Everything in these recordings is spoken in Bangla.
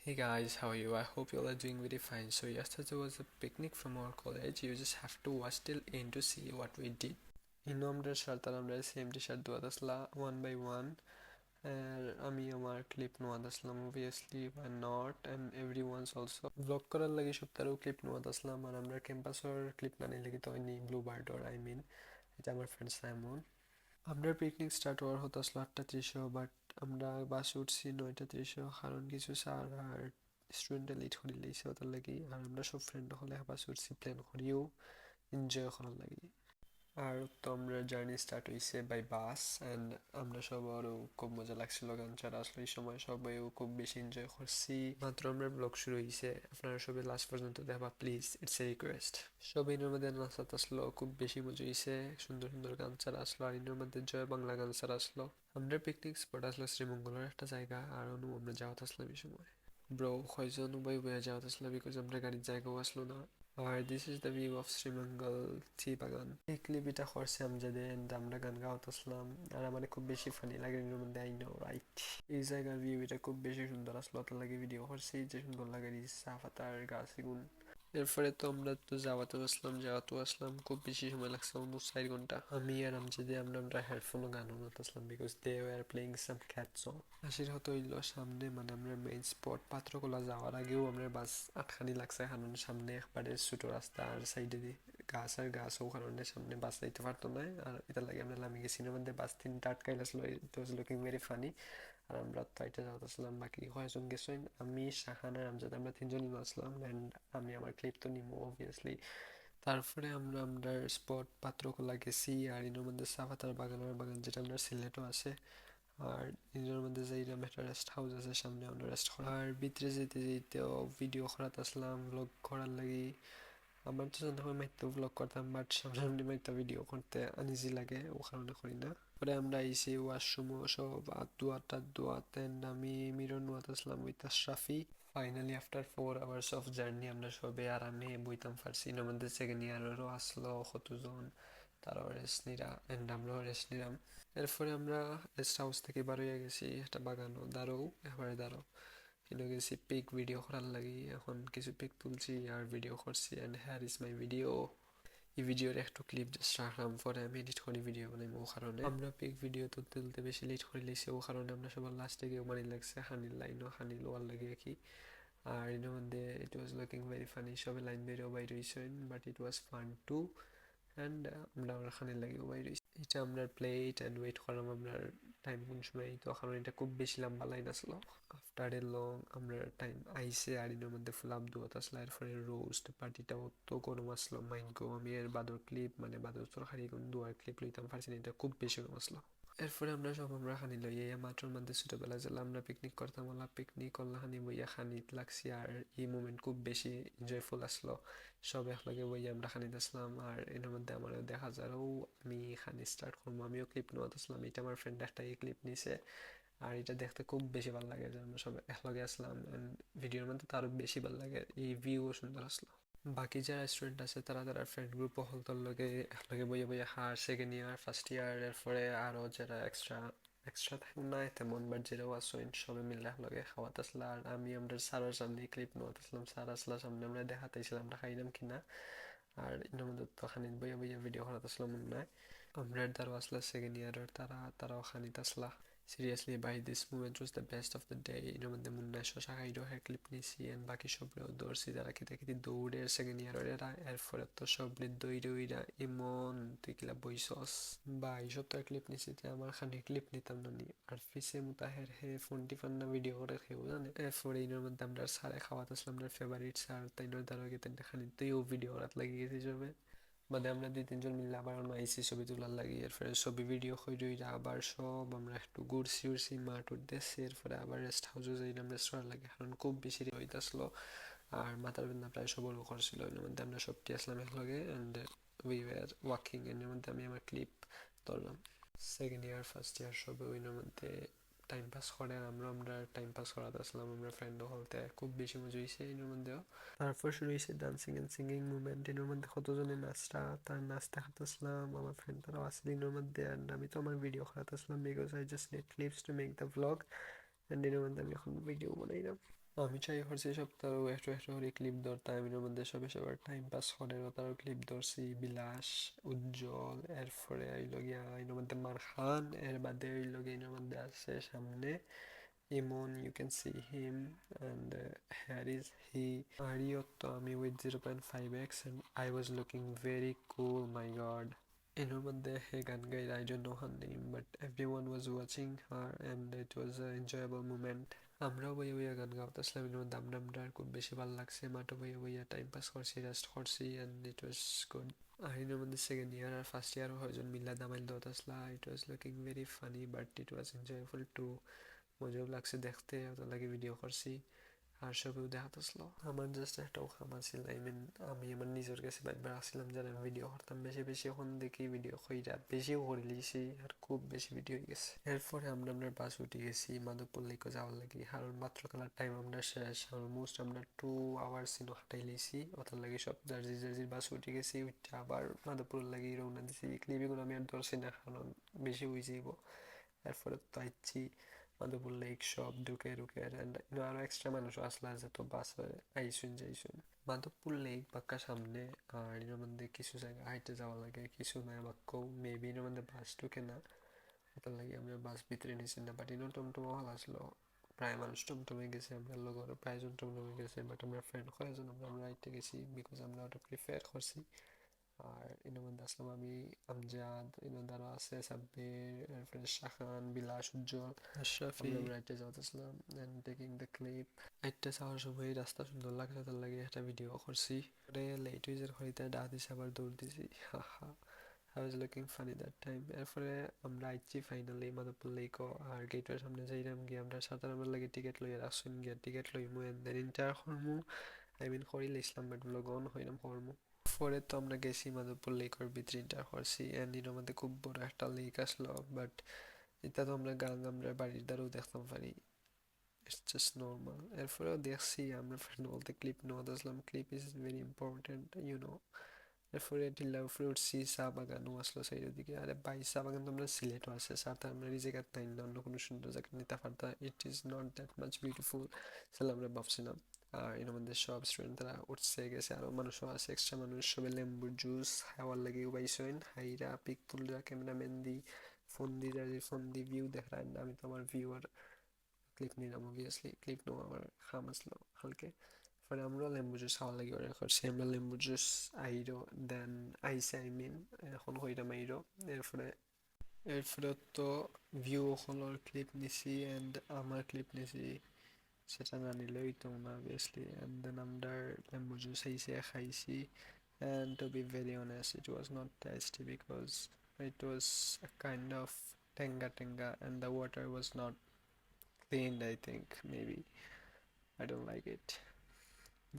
Hey guys, how are you? I hope you all are doing very fine. So yesterday was a picnic from our college. You just have to watch till end to see what we did. আমরা সারতার আমরা সেম টি শার্ট দোয়াত আসলা ওয়ান বাই ওয়ান আর আমি আমার ক্লিপ নোয়াদ আসলাম obviously by not and every once also blog করার লাগে সপ্তাহেও ক্লিপ নোয়াদ আসলাম আর আমরা ক্যাম্পাসের ক্লিপ না নিলে তো হয়নি ব্লু বার্ডর আই মিন এটা আমার ফ্রেন্ড সাইমন আমরা পিকনিক স্টার্ট হওয়ার হতো আসলো 8:30 বাট আমরা বাসে উঠছি 9:30 কারণ কিছু স্যার আর স্টুডেন্টরা লেট করে লাইছে ওটার লাগি আর আমরা সব ফ্রেন্ড হলে বাসে উঠছি প্ল্যান করিও এনজয় করার লাগি আর তো আমরা জার্নি স্টার্ট হয়েছে বাই বাস অ্যান্ড আমরা সবারও খুব মজা লাগছিল গান ছাড়া আসলে এই সময় সবাইও খুব বেশি এনজয় করছি মাত্র আমরা ব্লগ শুরু হয়েছে আপনারা সবাই লাস্ট পর্যন্ত দেখবা প্লিজ ইটস এ রিকোয়েস্ট সবাই এর মধ্যে নাচাত আসলো খুব বেশি মজা হয়েছে সুন্দর সুন্দর গান ছাড়া আসলো আর এর মধ্যে জয় বাংলা গান ছাড়া আসলো আমাদের পিকনিক স্পট আসলো শ্রীমঙ্গলের একটা জায়গা আর আমরা যাওয়াত আসলাম এই সময় ব্রো কয়জন উবাই উবাই যাওয়াত আসলো বিকজ আমরা গাড়ির জায়গাও আসলো না আর this is the view of Sreemangal tea বাগান এই ক্লিপিটা করছে আমজাদে এন্ড আমরা গান গাওয়াত আসলাম আর আমার খুব বেশি ফানি লাগে এর মধ্যে আই নো রাইট এই জায়গার ভিউ এটা খুব বেশি সুন্দর আসলো তার লাগে ভিডিও করছি যে সুন্দর লাগে এই চা পাতার গাছ এগুন এরপরে তো আমরা তো যাওয়াতো আসলাম খুব বেশি সময় লাগছে অলমোস্ট 4 ঘন্টা আমি আর আমজাদে আমরা হেডফোনও গান শুনতে আসলাম because they were playing some cat song হাসির হতো হইলো সামনে মানে আমরা মেইন স্পট পাত্রকোলা যাওয়ার আগেও আমরা বাস আটখানি লাগছে কারণ সামনে একবারে ছোটো রাস্তা আর সাইডে দিয়ে গাছ ও কারণে সামনে বাস যাইতে পারতো না আর এটা লাগে আমরা নামি গেছি মধ্যে বাস 3টা আটকাই আসলো ইট ওয়াজ লুকিং ভেরি ফানি আর আমরা তো এটা যাওয়াতেছিলাম বাকি কয়েকজন গেছেন আমি শাহান আর আমজাদ আমরা 3জনই আসলাম অ্যান্ড আমি আমার ক্লিপ তো নিবো অবভিয়াসলি তারপরে আমরা স্পট পাত্রকোলা গেছি আর এর মধ্যে চা বাগান যেটা আমরা সিলেটও আছে আর এর মধ্যে যাইলাম একটা রেস্ট হাউস আছে সামনে আমরা রেস্ট করা আর ভিতরে যেতে যেতেও ভিডিও করাতে আসলাম ব্লগ করার লাগি আমার তো জানা হয় মাইতো ব্লগ করতাম বাট সামনাসামনি মাইতো ভিডিও করতে আনইজি লাগে ও কারণে করি না পরে আমরা আইসি ওয়াশরুমও সব আদুয়াত এন্ড আমি মিরর নোয়াত আসলাম with Ashrafi finally after 4 hours of journey আমরা সবে আরামে বইতাম পারছি এর মধ্যে সেকেন্ড ইয়ারেরও আসলো কতজন তারাও রেস্ট নিরা এন্ড আমরাও রেস্ট নিলাম এরপরে আমরা রেস্ট হাউস থেকে বার হয়ে গেছি একটা বাগানও দাঁড়াও কিন্তু গেছি পিক ভিডিও করার লাগি এখন কিছু পিক তুলছি আর ভিডিও করছি and hair is my video এই ভিডিওর একটু ক্লিপ জাস্ট রাখলাম পরে আমি এডিট করি ভিডিও বানাইবো ও কারণে আমরা পিক ভিডিও তুলতে বেশি লেট করে লাইছি ও কারণে আমরা সবার লাস্টে গিয়ে মানি লাগছে হানির লাইনও হানি লোয়ার লাগে কি আর এর মধ্যে it was looking very funny সবে লাইন বেরো বাইরে হইছেন but it was fun too and আমরা খানির লাগেও বাইরে এটা আমরা প্লেট অ্যান্ড ওয়েট করলাম আমরা টাইম কোন সময় তো কারণ এটা খুব বেশি লম্বা লাইন আসলো আফটার এ লং আমরা টাইম আইসে আর এর মধ্যে ফুল আপ দুয়াত আসলো এরপরে রোস্ট পার্টিটাও তো গরম আসলো মাইন্ড গো আমি এর বাদর ক্লিপ মানে বাদর তরকারি কোন দুয়ার ক্লিপ লইতাম পারছি না এটা খুব বেশি গরম আসলো এরপরে আমরা খানি লই এই মাত্র মধ্যে ছোটবেলা যেলাম আমরা পিকনিক করতাম ওলা পিকনিক করলা খানি বইয়া খানিত লাগছি আর এই মোমেন্ট খুব বেশি এনজয়ফুল আসলো সব একলগে বইয়া আমরা খানিত আসলাম আর এর মধ্যে আমার দেখা যারও আমি খানি স্টার্ট করবো আমিও ক্লিপ নেওয়াত আসলাম এটা আমার ফ্রেন্ড একটা এই ক্লিপ নিছে আর এটা দেখতে খুব বেশি ভালো লাগে যে আমরা সব একলগে আসলাম এন্ড ভিডিওর মধ্যে তো আরো বেশি ভালো লাগে এই ভিউও সুন্দর আসলো বাকি যারা স্টুডেন্ট আছে তারা ফ্রেন্ড গ্রুপ হলতার লগে একলগে বইয়া হার সেকেন্ড ইয়ার ফার্স্ট ইয়ার এরপরে আরো যারা এক্সট্রা থাকুন না তেমন বাট যেটাও আসেন সবাই মিলে একলগে খাওয়াতে আসলা আর আমরা স্যারের সামনে ক্লিপ নেওয়াতে আসলাম স্যার আসলা সামনে আমরা দেখাতেছিলাম আমরা খাইলাম কিনা আর এর মধ্যে তো খানিত বইয়া ভিডিও করাতে আসলাম মনে হয় আমরা দ্বারা আসলা সেকেন্ড ইয়ারের তারাও খানিত আসলা সিরিয়াসলি ভাই this movement was the best of the day এর মধ্যে মুন্না শশা খাইরো হ্যাঁ ক্লিপ নিছি এন্ড বাকি সবরেও দৌড়ছি যারা খেতে দৌড়ে সেকেন্ড ইয়ারের এরা এরপরে তো সবরে দৌড়া ইমন তুই কিলা বইসস বা এইসব তো ক্লিপ নিছি আমার খানি ক্লিপ নিতাম না নি আর পিছে মুতাহের হে ফোনটি ফান্না ভিডিও করে খেয়েও জানে এরপরে এর মধ্যে আমরা সারে খাওয়াতে আসলাম আমরা ফেভারিট স্যার তাই নয় দ্বারা গেতেন খানি তুইও ভিডিও রাত লাগিয়ে গেছি সবে মানে আমরা 2-3 জন মিলে আবার আমরা আইসি ছবি তোলার লাগি এরপরে ছবি ভিডিও হইরা আবার সব আমরা একটু ঘুরছি মাঠ উঠতেছি এরপরে আবার রেস্ট হাউসে যাইলাম রেস্ট করার লাগে কারণ খুব বেশি হইতাছিল আর মাথার ব্যথা প্রায় সবারও করছিল এর মধ্যে আমরা সবটি আসলাম একলগে অ্যান্ড উই ওয়ার ওয়াকিং এর মধ্যে আমি আমার ক্লিপ ধরলাম সেকেন্ড ইয়ার ফার্স্ট ইয়ার সবে ওইর মধ্যে টাইম পাস করে আর আমরা টাইম পাস করাতে আসলাম আমরা ফ্রেন্ড হলতে খুব বেশি মজা হয়েছে এর মধ্যেও তারপর শুরু হয়েছে ডান্সিং এন্ড সিঙ্গিং মুভমেন্ট এর মধ্যে কতজনের নাচটা হাঁটাচ্ছিলাম আমার ফ্রেন্ড তারাও আসলে এর মধ্যে অ্যান্ড আমি তো আমার ভিডিও করাতে আসলাম because I just need clips to make the vlog and এর মধ্যে আমি এখন ভিডিও বানাইলাম আমি ট্রাই করছি সপ্তাহ একটু একটু করে ক্লিপ ধরতাম, এর মধ্যে সবে সবার টাইম পাস করে তারও ক্লিপ ধরছি, বিলাস, উজ্জ্বল, এরপরে হইল গিয়া এর মধ্যে মারখান, এর বাদে হইল গিয়া এর মধ্যে আছে সামনে Emon, you can see him, and here is he. আর তো আমি with 0.5x and I was looking very cool, my god. এর মধ্যে হে গান গাই, I don't know her name but everyone was watching her and it was an enjoyable moment. আমরাও বইয়া বইয়া গান গাওতেছিলাম, এর মধ্যে আমরা খুব বেশি ভালো লাগছে, মাঠে বইয়া বইয়া টাইম পাস করছি, রেস্ট করছি অ্যান্ড ইট ওয়াজ গুড। আর এর মধ্যে সেকেন্ড ইয়ার আর ফার্স্ট ইয়ার হয়জন মিল্লা দামাইল দোতাসলা, it was looking very funny but it was enjoyful too. মজাও লাগছে দেখতে, অত লাগে ভিডিও করছি আর সবেও দেখাতেছিল। আমার জাস্ট একটাও কাম আছিল, আই মিন আমি আমার নিজের কাছে একবার আসছিলাম যারা ভিডিও করতাম বেশি বেশি, এখন দেখি ভিডিও কইরা বেশিও করে লিছি আর খুব বেশি ভিডিও হয়ে গেছে। এরপরে আমরা বাস উঠে গেছি মাধবপুর লেকে যাওয়ার লাগি, আর মাত্র খেলার টাইম আমরা শেষ, অলমোস্ট আমরা 2 আওয়ার্স হাঁটাই লিছি, ওটার লাগে সব জার্জি জার্জির বাস উঠে গেছি, উঠে আবার মাধবপুর লাগি রওনা দিছি। ক্লিপগুলো আমি আর ধরছি না কারণ বেশি হয়ে যাইব। এরপরে তো আইছি মাধবপুর লেক সব ঢুকে ঢুকে, আরো এক্সট্রা মানুষ আসলা যে তো বাসে আইসুন যাইসুন। মাধবপুর লেক বাক্কা সামনে, আর এর মধ্যে কিছু জায়গা হাইটে যাওয়া লাগে, কিছু না বাক্য মেবি এর মধ্যে বাস ঢুকে না, ওটার লাগে আমরা বাস ভিতরে নিছি না। বাট ইনো টমটম ভালো আসলো, প্রায় মানুষ টমটমে গেছে, আমরা লগর প্রায়জন টমটমে গেছে, বাট আমরা ফ্রেন্ড কয়েকজন আমরা রাইটে গেছি বিকজ আমরা ওটা প্রিফার করছি। আর এর মধ্যে আসলাম আমি, আমজাদ, এর মধ্যে আরো আছে সাব্বির, এরপরে শাখান, বিলাস, উজ্জ্বল, আশরাফি, আমরা রাইটে যাওয়াতেছিলাম এন্ড টেকিং দ্য ক্লিপ। আইটে যাওয়ার সময় রাস্তা সুন্দর লাগছে, তার লাগে একটা ভিডিও করছি। পরে লেট হয়ে যাওয়ার হইতে ডাক দিছে, আবার দৌড় দিছি, হাহা, I was looking funny that time. এরপরে আমরা আইছি ফাইনালি মাধবপুর লেকও, আর গেটের সামনে যাইলাম গিয়ে আমরা সাঁতার লাগে টিকিট লইয়া রাখছুন, গিয়ে টিকিট লইমু এন্ড দেন ইন্টার করমু, আই মিন করিল ইসলাম বাট ব্লগ অন হইলাম করমু। পরে তো আমরা গেছি মাধবপুর লেকের ভিতরে ইন্টার করছি, এন্ড এর মধ্যে খুব বড় একটা লেক আসলো, বাট এটা তো আমরা গাং আমরা বাড়ির দ্বারাও দেখতাম পারি, ইটস জাস্ট নর্মাল। এরপরেও দেখছি আমরা ফ্রেন্ড বলতে ক্লিপ নেওয়া আসলাম, clip is very important you know. এরপরে টিল্লা উপরে উঠছি, চা বাগানও আসলো সাইডের দিকে, আরে ভাই চা বাগান তো আমরা সিলেটও আছে, সাথে আমরা এই জায়গার তাই না অন্য কোনো সুন্দর জায়গা নিতে পারতাম, it is not that much beautiful সেটা আমরা ভাবছিলাম। আর এর মধ্যে সব স্টুডেন্টরা উঠছে গেছে, আরও মানুষও আছে, এক্সট্রা মানুষ, সবে লেম্বুর জুস খাওয়ার লাগে উবাইছেন, হাইরা পিক তুলরা ক্যামেরাম্যান দি ফোন দি, যাদের ফোন দি ভিউ দেখায় না, আমি তো আমার ভিউ আর ক্লিপ নিলাম অবভিয়াসলি, ক্লিপ নেওয়া আমার খাম আসলো হালকে। পরে আমরা লেম্বু জুস খাওয়ার লাগে অর্ডার করছি, আমরা লেম্বু জুস আইরো দেন আইসে আই মিন এখন হইলাম আইরো। এরপরে এরপরে তো ভিউ ওখানোর ক্লিপ নিছি অ্যান্ড আমার ক্লিপ নিছি, সেটা না নিলে হইতো না অবভিয়াসলি। অ্যান্ড দেন আমরা লেম্বু জুস আইসে খাইছি, and to be very honest it was not tasty because it was a kind of tenga tenga and the water was not cleaned, I think maybe, I don't like it.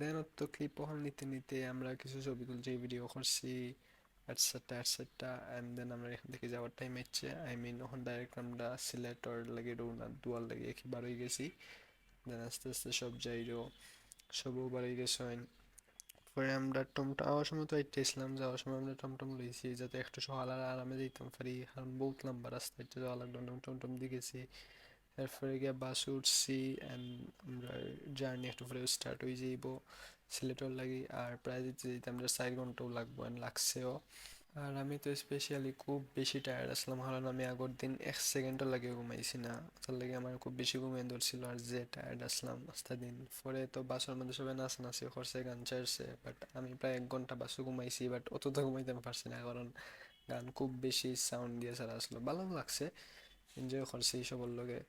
দেন তো ক্লিপ ওখানে নিতে নিতে আমরা কিছু ছবি তুলছি, ভিডিও করছি, এটসেট্রা এটসেট্রা, অ্যান্ড দেন আমরা এখান থেকে যাওয়ার টাইম হচ্ছে, আই মিন ওখান ডাইরেক্ট আমরা সিলেটর লাগে রওনা দুয়ার লাগে একবার হয়ে গেছি। দেন আস্তে আস্তে সব যাইরো, সবও বাড়ি গেছে। পরে আমরা টমটম আওয়ার সময় তো ইসলাম যাওয়ার সময় আমরা টমটম লইছি যাতে একটু সকাল আর আরামে যেতাম পারি, কারণ বহুত লম্বা রাস্তা এটা যাওয়া লাগলো, টমটম দিয়ে গেছি। এরপরে গিয়ে বাসে উঠছি অ্যান্ড আমরা জার্নি একটু পরে স্টার্ট হয়ে যাইব সিলেটর লাগি, আর প্রায় যেতে যেতে আমরা 4 ঘন্টাও লাগবো অ্যান্ড লাগছেও। আর আমি তো স্পেশালি খুব বেশি টায়ার্ড আসলাম, কারণ আমি আগের দিন 1 সেকেন্ডও লাগে ঘুমাইছি না, তার লাগে আমার খুব বেশি ঘুমিয়ে ধরছিল, আর যে টায়ার্ড আসলাম আস্তা দিন। পরে তো বাসের মধ্যে সবাই নাচানাচি করছে, গান ছাড়ছে, বাট আমি প্রায় 1 ঘন্টা বাসে ঘুমাইছি, বাট অত তো ঘুমাইতে পারছি না কারণ গান খুব বেশি সাউন্ড দিয়ে ছাড়া আসলো, ভালো লাগছে, এনজয় করছি সবার লগে।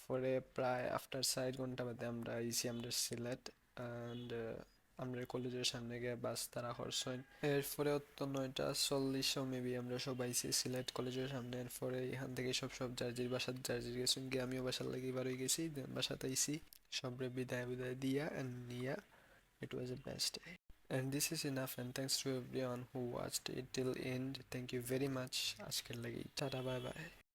পরে প্রায় আফটার 4 ঘন্টা বাদে আমরা আইছি আমরা সিলেট, অ্যান্ড আমরা কলেজের সামনে গিয়ে বাস তারা করছেন। এরপরে তো 9:40 মেবি আমরা সব আইছি সিলেট কলেজের সামনে। এরপরে এখান থেকে সব জার্জির বাসার জার্জির গেছি গিয়ে, আমিও বাসার লাগি বার হয়ে গেছি, দেন বাসাতে আইছি সবরে বিদায় বিদায় দিয়া অ্যান্ড নিয়া। It was the best day. And this is enough and thanks to everyone who watched it till end. Thank you very much. আজকের লাগি টাটা, বাই বাই।